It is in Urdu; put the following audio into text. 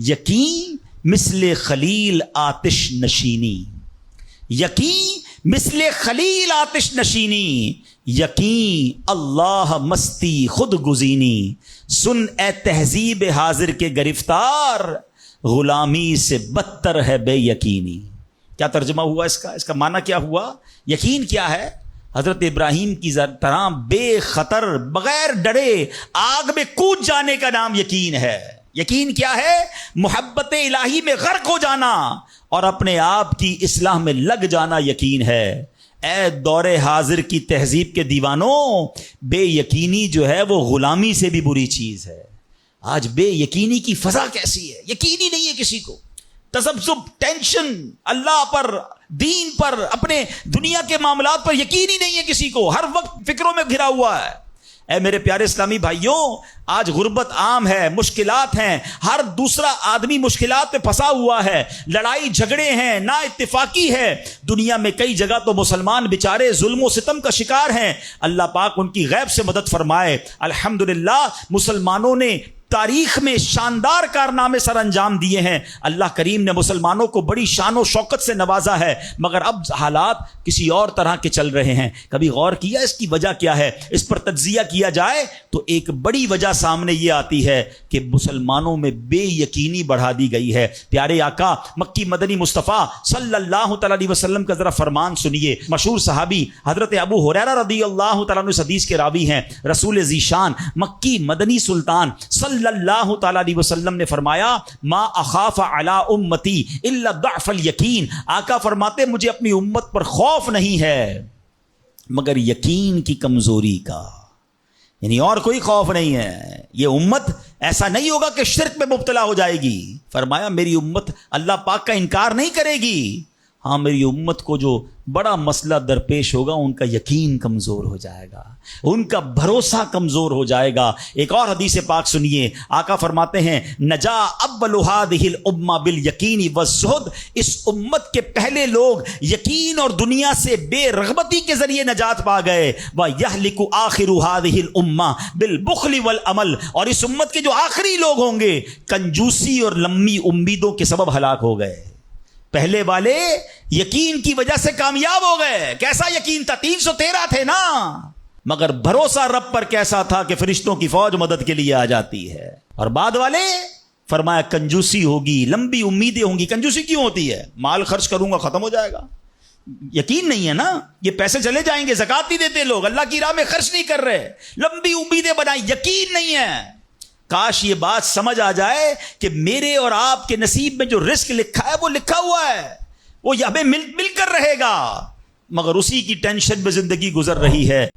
یقین مثل خلیل آتش نشینی، یقین مثل خلیل آتش نشینی، یقین اللہ مستی خود گزینی، سن اے تہذیب حاضر کے گرفتار، غلامی سے بدتر ہے بے یقینی۔ کیا ترجمہ ہوا اس کا معنی کیا ہوا؟ یقین کیا ہے؟ حضرت ابراہیم کی طرح بے خطر بغیر ڈرے آگ میں کود جانے کا نام یقین ہے۔ یقین کیا ہے؟ محبت الہی میں غرق ہو جانا اور اپنے آپ کی اصلاح میں لگ جانا یقین ہے۔ اے دور حاضر کی تہذیب کے دیوانوں، بے یقینی جو ہے وہ غلامی سے بھی بری چیز ہے۔ آج بے یقینی کی فضا کیسی ہے؟ یقین ہی نہیں ہے کسی کو، تذبذب، ٹینشن، اللہ پر، دین پر، اپنے دنیا کے معاملات پر یقین ہی نہیں ہے کسی کو، ہر وقت فکروں میں گھرا ہوا ہے۔ اے میرے پیارے اسلامی بھائیوں، آج غربت عام ہے، مشکلات ہیں، ہر دوسرا آدمی مشکلات پہ پھنسا ہوا ہے، لڑائی جھگڑے ہیں، نا اتفاقی ہے، دنیا میں کئی جگہ تو مسلمان بیچارے ظلم و ستم کا شکار ہیں۔ اللہ پاک ان کی غیب سے مدد فرمائے۔ الحمدللہ مسلمانوں نے تاریخ میں شاندار کارنامے سر انجام دیے ہیں، اللہ کریم نے مسلمانوں کو بڑی شان و شوکت سے نوازا ہے، مگر اب حالات کسی اور طرح کے چل رہے ہیں۔ کبھی غور کیا اس کی وجہ کیا ہے؟ اس پر تجزیہ کیا جائے تو ایک بڑی وجہ سامنے یہ آتی ہے کہ مسلمانوں میں بے یقینی بڑھا دی گئی ہے۔ پیارے آقا مکی مدنی مصطفیٰ صلی اللہ تعالی علیہ وسلم کا ذرا فرمان سنیے۔ مشہور صحابی حضرت ابو ہریرہ رضی اللہ تعالیٰ عنہ اس حدیث کے راوی ہیں، رسول ذیشان مکی مدنی سلطان صلی اللہ تعالی علیہ وسلم نے فرمایا، ما اخاف علی امتی الا ضعف الیقین۔ آقا فرماتے مجھے اپنی امت پر خوف نہیں ہے مگر یقین کی کمزوری کا، یعنی اور کوئی خوف نہیں ہے۔ یہ امت ایسا نہیں ہوگا کہ شرک میں مبتلا ہو جائے گی، فرمایا میری امت اللہ پاک کا انکار نہیں کرے گی، ہاں میری امت کو جو بڑا مسئلہ درپیش ہوگا ان کا یقین کمزور ہو جائے گا، ان کا بھروسہ کمزور ہو جائے گا۔ ایک اور حدیث پاک سنیے، آقا فرماتے ہیں، نجا اول هذه الامه بالیقین والزہد، اس امت کے پہلے لوگ یقین اور دنیا سے بے رغبتی کے ذریعے نجات پا گئے، ویہلک آخر هذه الامه بالبخل والعمل، اور اس امت کے جو آخری لوگ ہوں گے کنجوسی اور لمبی امیدوں کے سبب ہلاک ہو گئے۔ پہلے والے یقین کی وجہ سے کامیاب ہو گئے۔ کیسا یقین تھا؟ 313 تھے نا، مگر بھروسہ رب پر کیسا تھا کہ فرشتوں کی فوج مدد کے لیے آ جاتی ہے۔ اور بعد والے فرمایا کنجوسی ہوگی، لمبی امیدیں ہوں گی۔ کنجوسی کیوں ہوتی ہے؟ مال خرچ کروں گا ختم ہو جائے گا، یقین نہیں ہے نا، یہ پیسے چلے جائیں گے، زکوٰۃ نہیں دیتے لوگ، اللہ کی راہ میں خرچ نہیں کر رہے، لمبی امیدیں بنائی، یقین نہیں ہے۔ کاش یہ بات سمجھ آ جائے کہ میرے اور آپ کے نصیب میں جو رزق لکھا ہے وہ لکھا ہوا ہے، وہ ہمیں مل کر رہے گا، مگر اسی کی ٹینشن میں زندگی گزر رہی ہے۔